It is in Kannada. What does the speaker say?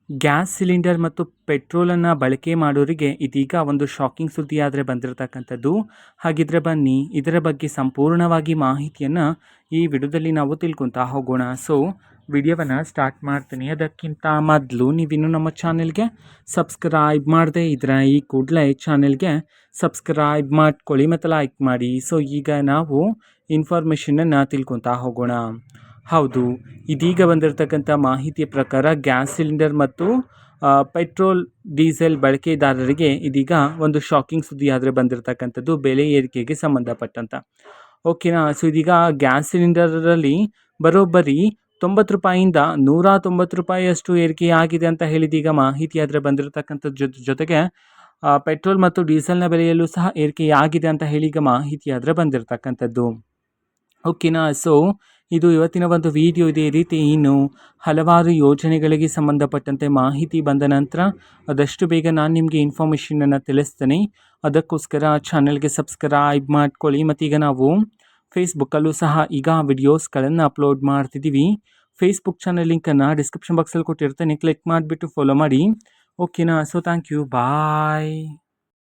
ಗ್ಯಾಸ್ ಸಿಲಿಂಡರ್ ಮತ್ತು ಪೆಟ್ರೋಲನ್ನು ಬಳಕೆ ಮಾಡೋರಿಗೆ ಇದೀಗ ಒಂದು ಶಾಕಿಂಗ್ ಸುದ್ದಿ ಆದರೆ ಬಂದಿರತಕ್ಕಂಥದ್ದು. ಹಾಗಿದ್ರೆ ಬನ್ನಿ ಇದರ ಬಗ್ಗೆ ಸಂಪೂರ್ಣವಾಗಿ ಮಾಹಿತಿಯನ್ನು ಈ ವಿಡಿಯೋದಲ್ಲಿ ನಾವು ತಿಳ್ಕೊತಾ ಹೋಗೋಣ. ಸೊ ವಿಡಿಯೋವನ್ನು ಸ್ಟಾರ್ಟ್ ಮಾಡ್ತೀನಿ. ಅದಕ್ಕಿಂತ ಮೊದಲು ನೀವಿನ್ನೂ ನಮ್ಮ ಚಾನೆಲ್ಗೆ ಸಬ್ಸ್ಕ್ರೈಬ್ ಮಾಡದೇ ಇದ್ರೆ ಈ ಕೂಡಲೇ ಚಾನೆಲ್ಗೆ ಸಬ್ಸ್ಕ್ರೈಬ್ ಮಾಡ್ಕೊಳ್ಳಿ ಮತ್ತು ಲೈಕ್ ಮಾಡಿ. ಸೊ ಈಗ ನಾವು ಇನ್ಫಾರ್ಮೇಷನನ್ನು ತಿಳ್ಕೊತಾ ಹೋಗೋಣ. ಹೌದು, ಇದೀಗ ಬಂದಿರತಕ್ಕಂಥ ಮಾಹಿತಿಯ ಪ್ರಕಾರ ಗ್ಯಾಸ್ ಸಿಲಿಂಡರ್ ಮತ್ತು ಪೆಟ್ರೋಲ್ ಡೀಸೆಲ್ ಬಳಕೆದಾರರಿಗೆ ಇದೀಗ ಒಂದು ಶಾಕಿಂಗ್ ಸುದ್ದಿ ಆದರೆ ಬಂದಿರತಕ್ಕಂಥದ್ದು ಬೆಲೆ ಏರಿಕೆಗೆ ಸಂಬಂಧಪಟ್ಟಂತ. ಓಕೆನಾ. ಸೊ ಇದೀಗ ಗ್ಯಾಸ್ ಸಿಲಿಂಡರಲ್ಲಿ ಬರೋಬ್ಬರಿ 90 ರೂಪಾಯಿಯಿಂದ 190 ರೂಪಾಯಿಯಷ್ಟು ಏರಿಕೆಯಾಗಿದೆ ಅಂತ ಹೇಳಿದೀಗ ಮಾಹಿತಿ ಆದರೆ ಬಂದಿರತಕ್ಕಂಥದ್ದು. ಜೊತೆಗೆ ಪೆಟ್ರೋಲ್ ಮತ್ತು ಡೀಸೆಲ್ನ ಬೆಲೆಯಲ್ಲೂ ಸಹ ಏರಿಕೆಯಾಗಿದೆ ಅಂತ ಹೇಳಿ ಈಗ ಮಾಹಿತಿ ಆದರೆ ಬಂದಿರತಕ್ಕಂಥದ್ದು. ಓಕೆನಾ. ಸೊ ಇದು ಇವತ್ತಿನ ಒಂದು ವಿಡಿಯೋ. ಇದೇ ರೀತಿ ಇನ್ನು ಹಲವಾರು ಯೋಜನೆಗಳಿಗೆ ಸಂಬಂಧಪಟ್ಟಂತೆ ಮಾಹಿತಿ ಬಂದ ನಂತರ ಆದಷ್ಟು ಬೇಗ ನಾನು ನಿಮಗೆ ಇನ್ಫಾರ್ಮೇಷನನ್ನು ತಿಳಿಸ್ತೇನೆ. ಅದಕ್ಕೋಸ್ಕರ ಚಾನಲ್ಗೆ ಸಬ್ಸ್ಕ್ರೈಬ್ ಮಾಡ್ಕೊಳ್ಳಿ. ಮತ್ತೀಗ ನಾವು ಫೇಸ್ಬುಕ್ಕಲ್ಲೂ ಸಹ ಈಗ ವಿಡಿಯೋಸ್ಗಳನ್ನು ಅಪ್ಲೋಡ್ ಮಾಡ್ತಿದ್ದೀವಿ. ಫೇಸ್ಬುಕ್ ಚಾನಲ್ ಲಿಂಕನ್ನು ಡಿಸ್ಕ್ರಿಪ್ಷನ್ ಬಾಕ್ಸಲ್ಲಿ ಕೊಟ್ಟಿರ್ತೇನೆ, ಕ್ಲಿಕ್ ಮಾಡಿಬಿಟ್ಟು ಫಾಲೋ ಮಾಡಿ. ಓಕೆನಾ. So thank you, bye.